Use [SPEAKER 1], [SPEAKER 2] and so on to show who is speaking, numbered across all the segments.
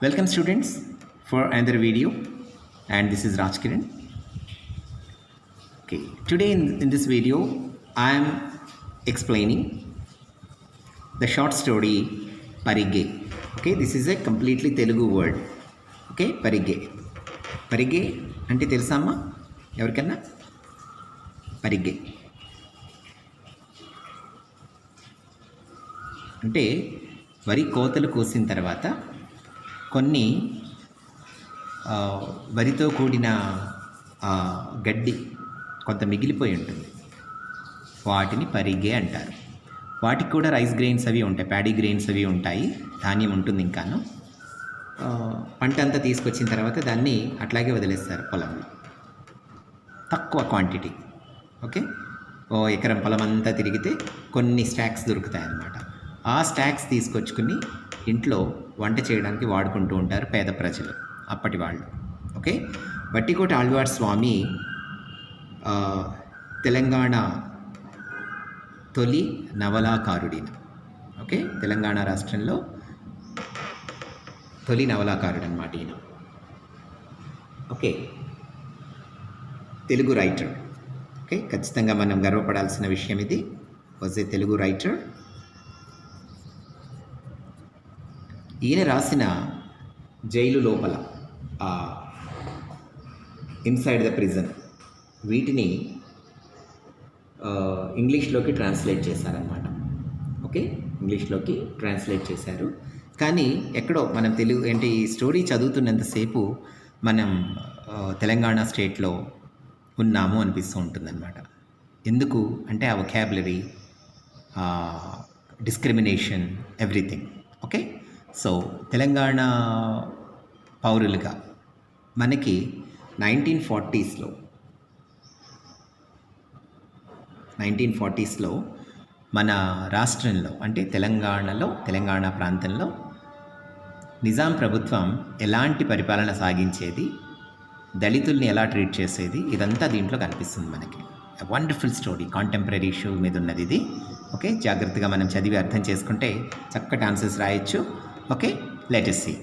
[SPEAKER 1] Welcome students for another video, and this is Raj Kiran. Okay, today in this video I am explaining the short story Parige. Okay, this is a completely Telugu word. Okay, Parige. Parige ante telusa amma ఎవరికన్నా Parige అంటే వరి కోతలు కోసిన తర్వాత కొన్ని వరితో కూడిన గడ్డి కొంత మిగిలిపోయి ఉంటుంది, వాటిని పరిగే అంటారు. వాటికి కూడా రైస్ గ్రెయిన్స్ అవి ఉంటాయి, ప్యాడీ గ్రెయిన్స్ అవి ఉంటాయి, ధాన్యం ఉంటుంది. ఇంకాను పంట అంతా తీసుకొచ్చిన తర్వాత దాన్ని అట్లాగే వదిలేస్తారు పొలంలో, తక్కువ క్వాంటిటీ. ఓకే, ఎకరం పొలం అంతా తిరిగితే కొన్ని స్టాక్స్ దొరుకుతాయి అన్నమాట. ఆ స్టాక్స్ తీసుకొచ్చుకుని ఇంట్లో వంట చేయడానికి వాడుకుంటూ ఉంటారు పేద ప్రజలు, అప్పటి వాళ్ళు. ఓకే, వట్టికోట ఆళ్వార్ స్వామి తెలంగాణ తొలి నవలాకారుడిన. ఓకే, తెలంగాణ రాష్ట్రంలో తొలి నవలాకారుడు అన్నమాట ఈయన. Okay, Telugu writer. ఓకే, ఖచ్చితంగా మనం గర్వపడాల్సిన విషయం ఇది. Was a Telugu writer. ఈయన రాసిన జైలు లోపల, ఇన్సైడ్ ద ప్రిజన్, వీటిని ఇంగ్లీష్లోకి ట్రాన్స్లేట్ చేశారనమాట. ఓకే, ఇంగ్లీష్లోకి ట్రాన్స్లేట్ చేశారు. కానీ ఎక్కడో మనం తెలుగు అంటే ఈ స్టోరీ చదువుతున్నంతసేపు మనం తెలంగాణ స్టేట్లో ఉన్నాము అనిపిస్తూ ఉంటుందన్నమాట. ఎందుకు అంటే ఆ vocabulary, discrimination, everything. Okay, so Telangana పౌరులుగా మనకి 1940స్లో మన రాష్ట్రంలో అంటే తెలంగాణ ప్రాంతంలో నిజాం ప్రభుత్వం ఎలాంటి పరిపాలన సాగించేది, దళితుల్ని ఎలా ట్రీట్ చేసేది, ఇదంతా దీంట్లో కనిపిస్తుంది మనకి. వండర్ఫుల్ స్టోరీ, కాంటెంపరీ ఇష్యూ మీద ఉన్నది ఇది. ఓకే, జాగ్రత్తగా మనం చదివి అర్థం చేసుకుంటే చక్కటి ఆన్సర్స్ రాయొచ్చు. Okay, let us see.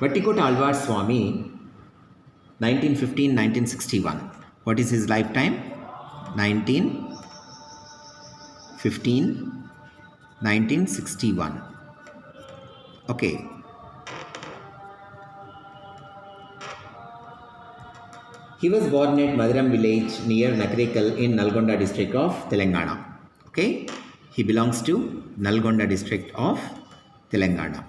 [SPEAKER 1] Vattikota Alwar Swamy 1915-1961. What is his lifetime? 1915-1961. Okay. He was born at Madiram village near Nakarikal in Nalgonda district of Telangana. Okay. He belongs to Nalgonda district of Telangana.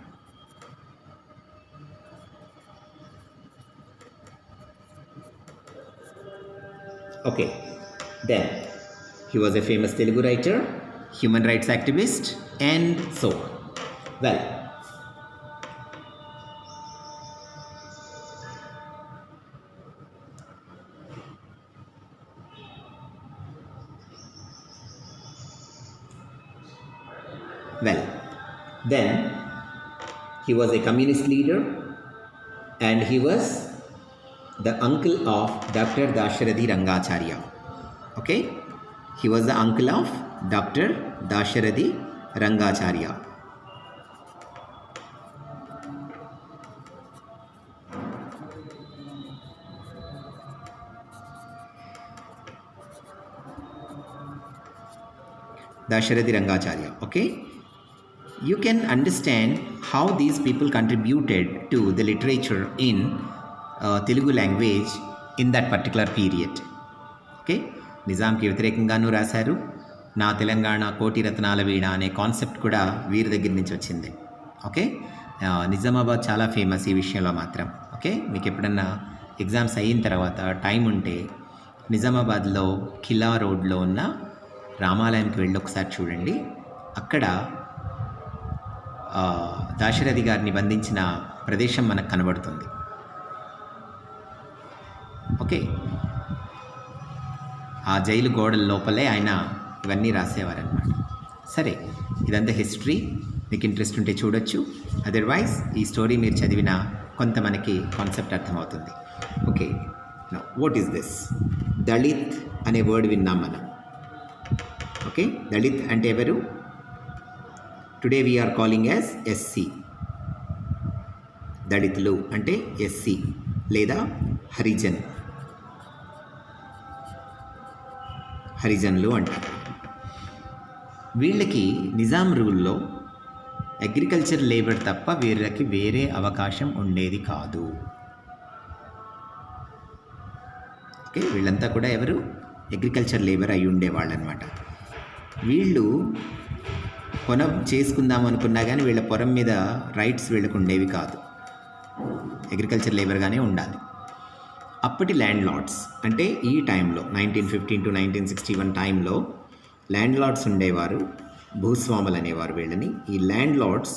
[SPEAKER 1] Okay, then he was a famous Telugu writer, human rights activist, and so on. Well, then he was a communist leader, and he was the uncle of Dr. Dasharathy Rangacharya. Okay, he was the uncle of Dr. Dasharathy Rangacharya. Dasharathy Rangacharya. Okay, you can understand how these people contributed to the literature in Telugu language in that particular period. Okay, నిజాంకి వ్యతిరేకంగానూ రాశారు. నా తెలంగాణ కోటి రత్నాల వీణ అనే concept కూడా వీరి దగ్గర నుంచి వచ్చింది. ఓకే, నిజామాబాద్ చాలా ఫేమస్ ఈ విషయంలో మాత్రం. ఓకే, మీకు ఎప్పుడన్నా ఎగ్జామ్స్ అయిన తర్వాత టైం ఉంటే నిజామాబాద్లో ఖిలా రోడ్లో ఉన్న రామాలయంకి వెళ్ళి ఒకసారి చూడండి. అక్కడ దాశరథి గారిని బంధించిన ప్రదేశం మనకు కనబడుతుంది. ఓకే, ఆ జైలు గోడల లోపలే ఆయన ఇవన్నీ రాసేవారనమాట. సరే, ఇదంతా హిస్టరీ. మీకు ఇంట్రెస్ట్ ఉంటే చూడొచ్చు, అదర్వైజ్ ఈ స్టోరీ మీరు చదివిన కొంత మనకి కాన్సెప్ట్ అర్థమవుతుంది. Okay, now what is this? Dalit అనే వర్డ్ విన్నాం మనం. ఓకే, దళిత్ అంటే ఎవరు? Today we are calling as SC. దళితులు అంటే ఎస్సీ లేదా హరిజన్లు అంటారు. వీళ్ళకి నిజాం రూల్లో అగ్రికల్చర్ లేబర్ తప్ప వీళ్ళకి వేరే అవకాశం ఉండేది కాదు. ఓకే, వీళ్ళంతా కూడా ఎవరు అగ్రికల్చర్ లేబర్ అయి ఉండేవాళ్ళు అనమాట. వీళ్ళు పొలం చేసుకుందాం అనుకున్నా కానీ వీళ్ళ పొలం మీద రైట్స్ వీళ్ళకు ఉండేవి కాదు, అగ్రికల్చర్ లేబర్గానే ఉండాలి. అప్పటి ల్యాండ్ లార్డ్స్ అంటే ఈ టైంలో 1915 to 1961 టైంలో ల్యాండ్ లార్డ్స్ ఉండేవారు, భూస్వాములు అనేవారు వీళ్ళని. ఈ ల్యాండ్ లార్డ్స్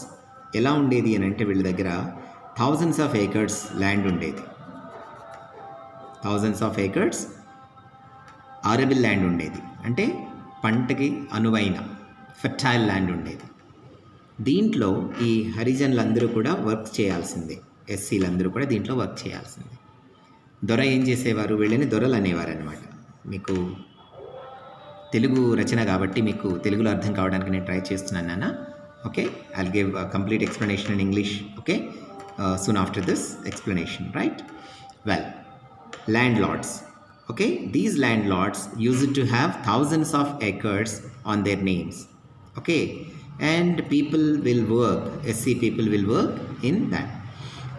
[SPEAKER 1] ఎలా ఉండేది అని అంటే వీళ్ళ దగ్గర థౌజండ్స్ ఆఫ్ ఏకర్స్ ల్యాండ్ ఉండేది. థౌజండ్స్ ఆఫ్ ఏకర్స్ ఆరబుల్ ల్యాండ్ ఉండేది, అంటే పంటకి అనువైన ఫెర్టైల్ ల్యాండ్ ఉండేది. దీంట్లో ఈ హరిజన్లందరూ కూడా వర్క్ చేయాల్సిందే, ఎస్సీలందరూ కూడా దీంట్లో వర్క్ చేయాల్సిందే. దొర ఏం చేసేవారు, వీళ్ళని దొరలు అనేవారు అనమాట. మీకు తెలుగు రచన కాబట్టి మీకు తెలుగులో అర్థం కావడానికి నేను ట్రై చేస్తున్నాను నాన్న. Okay, I'll give complete explanation in English. Okay, soon after this explanation, right? Well, landlords. Okay, these landlords used to have thousands of acres on their names. Okay, and people will work, SC people will work in that.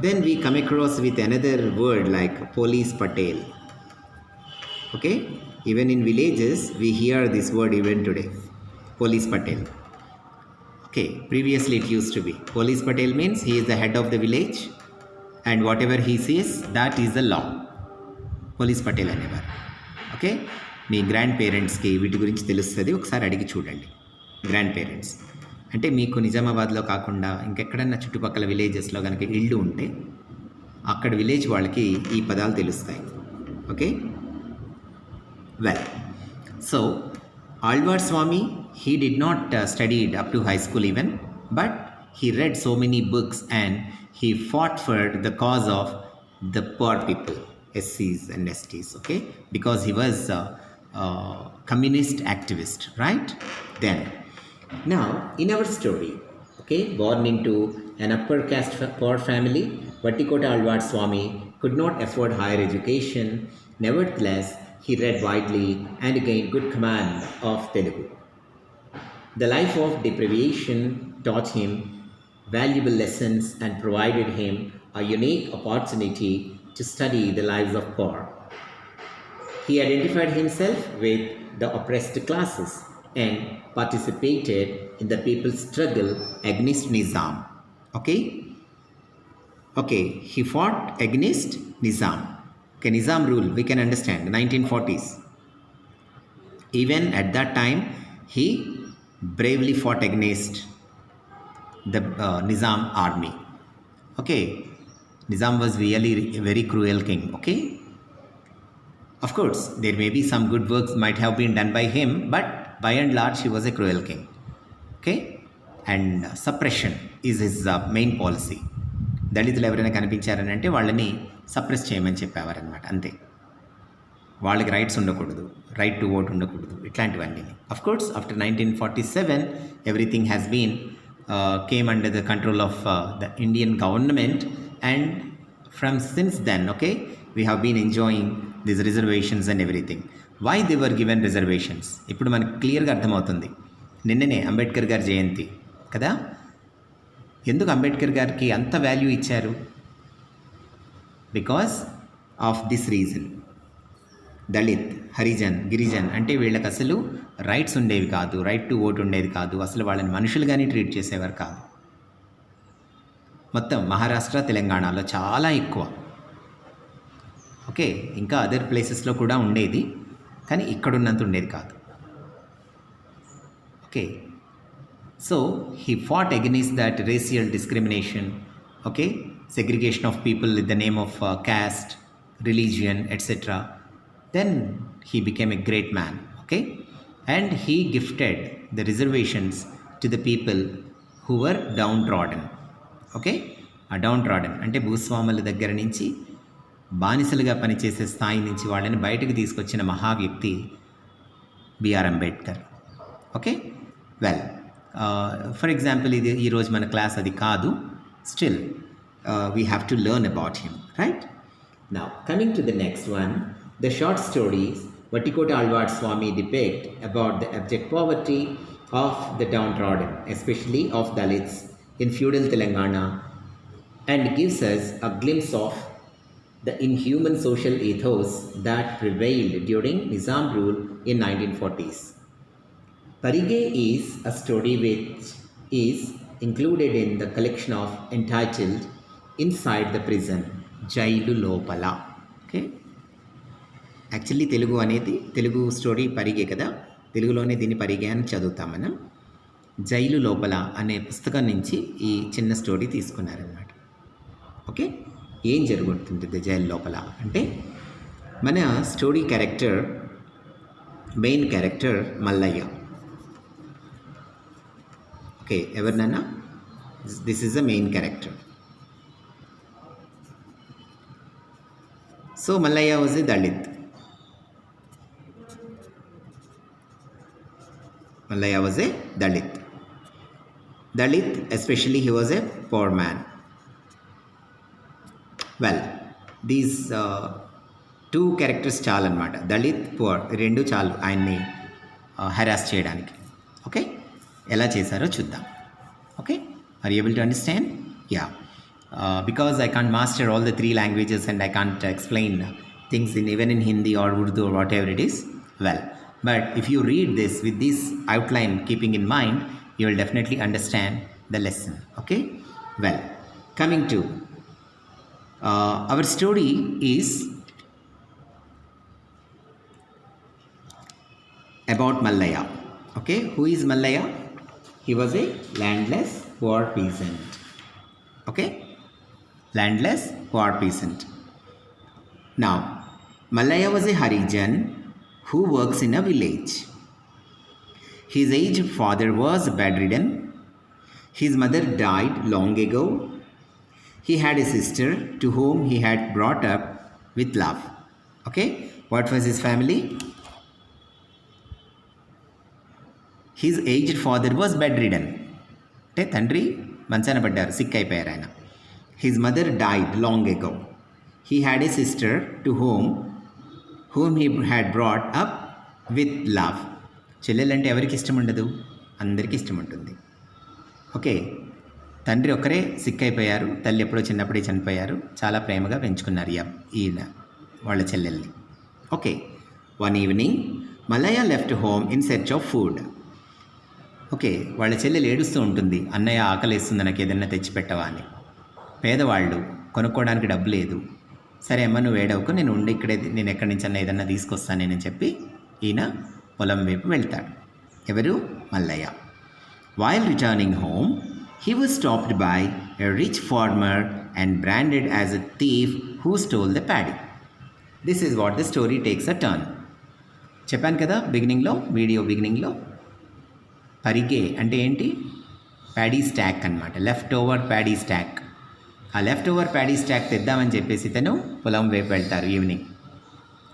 [SPEAKER 1] Then we come across with another word like police patel. Okay, even in villages we hear this word even today, police patel. Okay, previously it used to be police patel means he is the head of the village and whatever he says that is the law. Police Patel అనేవారు. Okay, మీ grand పేరెంట్స్కి వీటి గురించి తెలుస్తుంది, ఒకసారి అడిగి చూడండి. Grand parents అంటే మీకు నిజామాబాద్లో కాకుండా ఇంకెక్కడన్నా చుట్టుపక్కల విలేజెస్లో కనుక ఇళ్ళు ఉంటే అక్కడ విలేజ్ వాళ్ళకి ఈ పదాలు తెలుస్తాయి. Okay, well, so Alwar Swami he did not studied up to high school even, but he read so many books and he fought for the cause of the poor people, SCs and STs, okay, because he was a communist activist, right? Then, now in our story, okay, born into an upper caste poor family, Vattikota Alwar Swami could not afford higher education. Nevertheless, he read widely and gained good command of Telugu. The life of deprivation taught him valuable lessons and provided him a unique opportunity to study the lives of poor. He identified himself with the oppressed classes and participated in the people's struggle against Nizam. Okay, he fought against Nizam. Okay, Nizam rule, we can understand, the 1940s. Even at that time, he bravely fought against the Nizam army. Okay, Nizam was really a very cruel king. Okay, of course there may be some good works might have been done by him, but by and large he was a cruel king. Okay, and suppression is his main policy. దళితులు ఎవరైనా కనిపించారని అంటే వాళ్ళని suppress చేయమని చెప్పేవారనమాట, అంతే. వాళ్ళకి rights ఉండకూడదు, right to vote ఉండకూడదు, ఇట్లాంటివన్నీ. Of course after 1947 everything has been came under the control of the Indian government, and from since then, okay, we have been enjoying these reservations and everything. Why they were given reservations? ఇప్పుడు మనకు క్లియర్గా అర్థమవుతుంది. నిన్ననే అంబేద్కర్ గారి జయంతి కదా, ఎందుకు అంబేద్కర్ గారికి అంత వాల్యూ ఇచ్చారు? Because of this reason. Dalit, Harijan, Girijan అంటే వీళ్ళకి అసలు రైట్స్ ఉండేవి కాదు, రైట్ టు ఓట్ ఉండేది కాదు, అసలు వాళ్ళని మనుషులుగానే ట్రీట్ చేసేవారు కాదు. మొత్తం మహారాష్ట్ర, తెలంగాణలో చాలా ఎక్కువ. ఓకే, ఇంకా అదర్ ప్లేసెస్లో కూడా ఉండేది, కానీ ఇక్కడున్నంత ఉండేది కాదు. Okay, so he fat against that racial discrimination, okay, segregation of people with the name of caste, religion, etc. Then he became a great man, okay, and he gifted the reservations to the people who were downtrodden. Okay, ఆ downtrodden అంటే భూస్వాముల దగ్గర నుంచి బానిసలుగా పనిచేసే స్థాయి నుంచి వాళ్ళని బయటకు తీసుకొచ్చిన మహా వ్యక్తి BR Ambedkar. Okay, well, for example ఇది ఈరోజు మన క్లాస్ అది కాదు, still we have to learn about him, right? Now, coming to the next one, the short stories Vattikota Alvad Swami depict about the abject poverty of the downtrodden, especially of Dalits in feudal Telangana, and gives us a glimpse of the inhuman social ethos that prevailed during Nizam rule in 1940s. Parige is a story which is included in the collection of entitled Inside the Prison, jail లోపల. Okay, actually Telugu అనేది Telugu story పరిగే కదా, తెలుగులోనే దీన్ని పరిగే అని చదువుతాం మనం. Jail లోపల అనే పుస్తకం నుంచి ఈ చిన్న స్టోరీ తీసుకున్నారన్నమాట. ఓకే, ఏం జరుగుతుంది జైలు లోపల అంటే, మన story character, main character Mallayya. Okay, ఎవరినన్నా, this is the main character. So Mallaya was a Dalit. Mallaya was a Dalit. Dalit, especially he was a poor man. Well, these two characters చాలు అన్నమాట. Dalit, poor, రెండు చాలు ఆయన్ని harass చేయడానికి. Okay, ఎలా చేశారో చూద్దాం. Okay, are you able to understand? Yeah. Because I can't master all the three languages and I can't explain things even in Hindi or Urdu or whatever it is, well, but if you read this with this outline keeping in mind, you will definitely understand the lesson. Okay, well, coming to our story is about Mallaya. Okay, who is Mallaya? He was a landless poor peasant. Okay, landless poor peasant. Now, Mallaya was a Harijan who works in a village. His aged father was bedridden. His mother died long ago. He had a sister to whom he had brought up with love. Okay, what was his family? His aged father was bedridden. అంటే తండ్రి మంచాన పడ్డారు, sick అయిపోయారు ఆయన. His mother died long ago. He had a sister to whom he had brought up with love. చెల్లెలంటే ఎవరికి ఇష్టం ఉండదు? అందరికీ ఇష్టం ఉంటుంది. ఓకే, తండ్రి ఒక్కరే సిక్ అయిపోయారు, తల్లి ఎప్పుడో చిన్నప్పుడే చనిపోయారు. చాలా ప్రేమగా పెంచుకున్నారు ఈయన వాళ్ళ చెల్లెల్ని. Okay, one evening Mallaya left home in search of food. Okay, వాళ్ళ చెల్లెలు ఏడుస్తూ ఉంటుంది, అన్నయ్య ఆకలిస్తుంది, నాకు ఏదన్నా తెచ్చిపెట్టవా అని. పేదవాళ్ళు, కొనుక్కోవడానికి డబ్బు లేదు. సరే అమ్మ నువ్వు ఏడవకు, నేను ఉండి ఇక్కడే, నేను ఎక్కడి నుంచి అన్న ఏదన్నా తీసుకొస్తానని చెప్పి ఈయన పొలం వైపు వెళ్తాడు. ఎవరు? Mallayya. While returning home, he was stopped by a rich farmer and branded as a thief who stole the paddy. This is what the story takes a turn. చెప్పాను కదా బిగినింగ్లో, వీడియో బిగినింగ్లో, పరిగే అంటే ఏంటి? ప్యాడీ స్టాక్ అనమాట, లెఫ్ట్ ఓవర్ ప్యాడీ స్టాక్. ఆ left over paddy stock తెద్దామని చెప్పేసి తను పొలం వైపు వెళ్తారు ఈవినింగ్.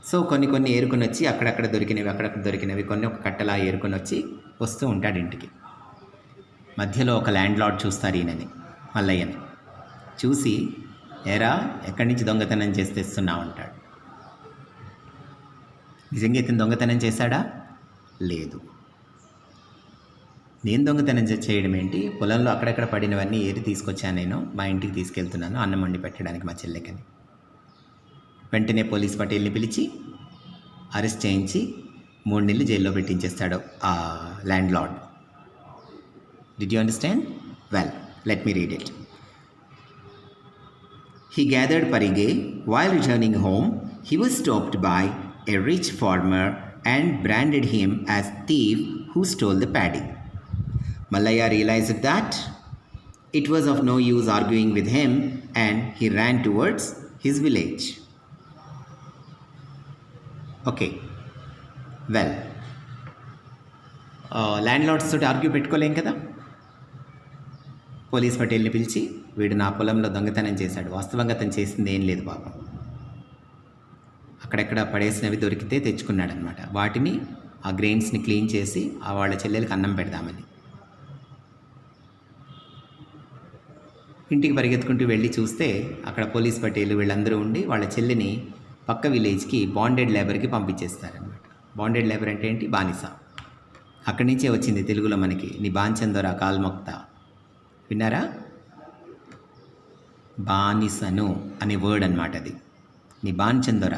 [SPEAKER 1] సో కొన్ని ఏరుకొని వచ్చి అక్కడక్కడ దొరికినవి కొన్ని ఒక కట్టలా ఏరుకొని వచ్చి వస్తూ ఉంటాడు ఇంటికి. మధ్యలో ఒక ల్యాండ్ లార్డ్ చూస్తారు ఈయనని, మల్లయ్యని. చూసి, ఏరా ఎక్కడి నుంచి దొంగతనం చేసి తెస్తున్నావు అంటాడు. నిజంగా ఇతను దొంగతనం చేశాడా? లేదు. నేను దొంగతనం చేయడం ఏంటి, పొలంలో అక్కడక్కడ పడినవన్నీ ఏరి తీసుకొచ్చాను, నేను మా ఇంటికి తీసుకెళ్తున్నాను అన్నం వండి పెట్టడానికి మా చెల్లెకని. వెంటనే పోలీస్ పటేల్ని పిలిచి అరెస్ట్ చేయించి 3 నెలలు జైల్లో పెట్టించేస్తాడు ఆ land lord. Did you understand? Well, let me read it. He gathered Parige. While returning home, he was stopped by a rich farmer and branded him as thief who stole the paddy. Mallaya realized that it was of no use arguing with him and he ran towards his village. Okay, well, ల్యాండ్లార్డ్స్ తోటి argue పెట్టుకోలేం కదా. Police పటేల్ని పిలిచి, వీడు నా పొలంలో దొంగతనం చేశాడు, వాస్తవంగా అతను చేసింది ఏం లేదు పాపం, అక్కడెక్కడ పడేసినవి దొరికితే తెచ్చుకున్నాడనమాట. వాటిని, ఆ గ్రెయిన్స్ని క్లీన్ చేసి ఆ వాళ్ళ చెల్లెలకి అన్నం పెడదామని. ఇంటికి పరిగెత్తుకుంటూ వెళ్ళి చూస్తే అక్కడ పోలీస్ పటేలు వీళ్ళందరూ ఉండి వాళ్ళ చెల్లిని పక్క విలేజ్కి బాండెడ్ లేబర్కి పంపించేస్తారనమాట. బాండెడ్ లేబర్ అంటే ఏంటి? బానిస. అక్కడి నుంచే వచ్చింది తెలుగులో మనకి నీ బాంచందొర కాల్మొక్త. విన్నారా? బానిసను అనే వర్డ్ అనమాట అది. నీ బాంచందొర,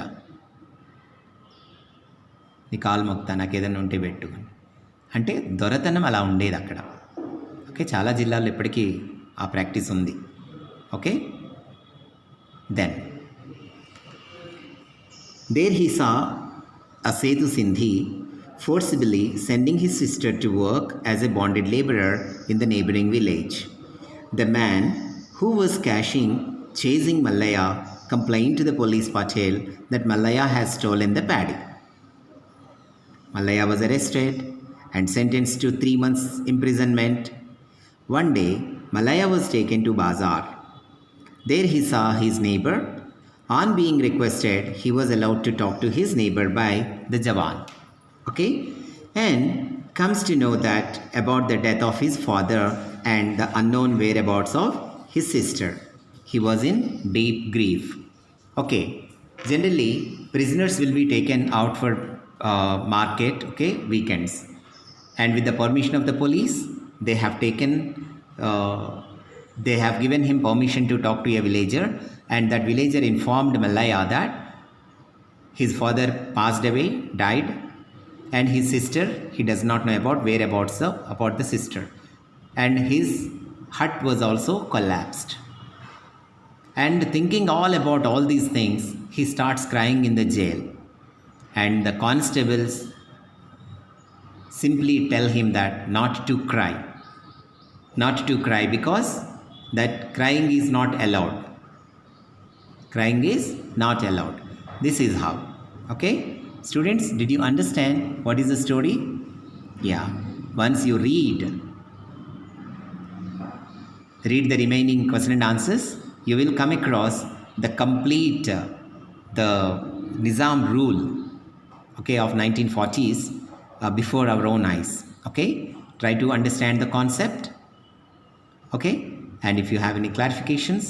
[SPEAKER 1] నీ కాల్మొక్త, నాకు ఏదైనా ఉంటే పెట్టు అంటే దొరతనం అలా ఉండేది అక్కడ. ఓకే, చాలా జిల్లాల్లో ఇప్పటికీ ఆ ప్రాక్టీస్ ఉంది. Okay, then there he saw a Sethu Sindhi forcibly sending his sister to work as a bonded laborer in the neighboring village. The man who was chasing Mallaya complained to the police patel that Mallaya has stolen the paddy. Mallaya was arrested and sentenced to 3 months imprisonment. One day, Mallaya was taken to Bazaar. There he saw his neighbor. On being requested, he was allowed to talk to his neighbor by the Jawan. Okay? And comes to know that about the death of his father and the unknown whereabouts of his sister. He was in deep grief. Okay. Generally, prisoners will be taken out for market, okay, weekends. And with the permission of the police, they have given him permission to talk to a villager, and that villager informed Mallaya that his father passed away, died, and his sister, he does not know about whereabouts about the sister, and his hut was also collapsed. And thinking all about all these things, he starts crying in the jail, and the constables simply tell him that not to cry because that crying is not allowed. Crying is not allowed. This is how. Okay, students, did you understand what is the story? Yeah, once you read the remaining question and answers, you will come across the complete the Nizam rule, okay, of 1940s before our own eyes. Okay, try to understand the concept. Okay, and if you have any clarifications,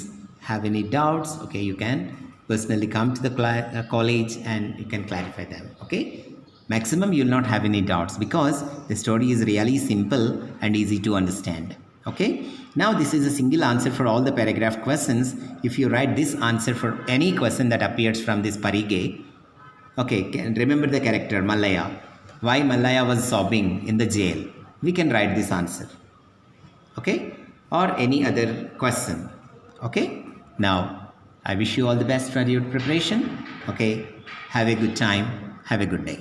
[SPEAKER 1] have any doubts, okay, you can personally come to the college and you can clarify them. Okay, maximum you will not have any doubts because the story is really simple and easy to understand. Okay, now this is a single answer for all the paragraph questions. If you write this answer for any question that appears from this parige, okay, remember the character Mallaya, why Mallaya was sobbing in the jail, we can write this answer. Okay, or any other question. Okay, now I wish you all the best for your preparation. Okay, have a good time, have a good day.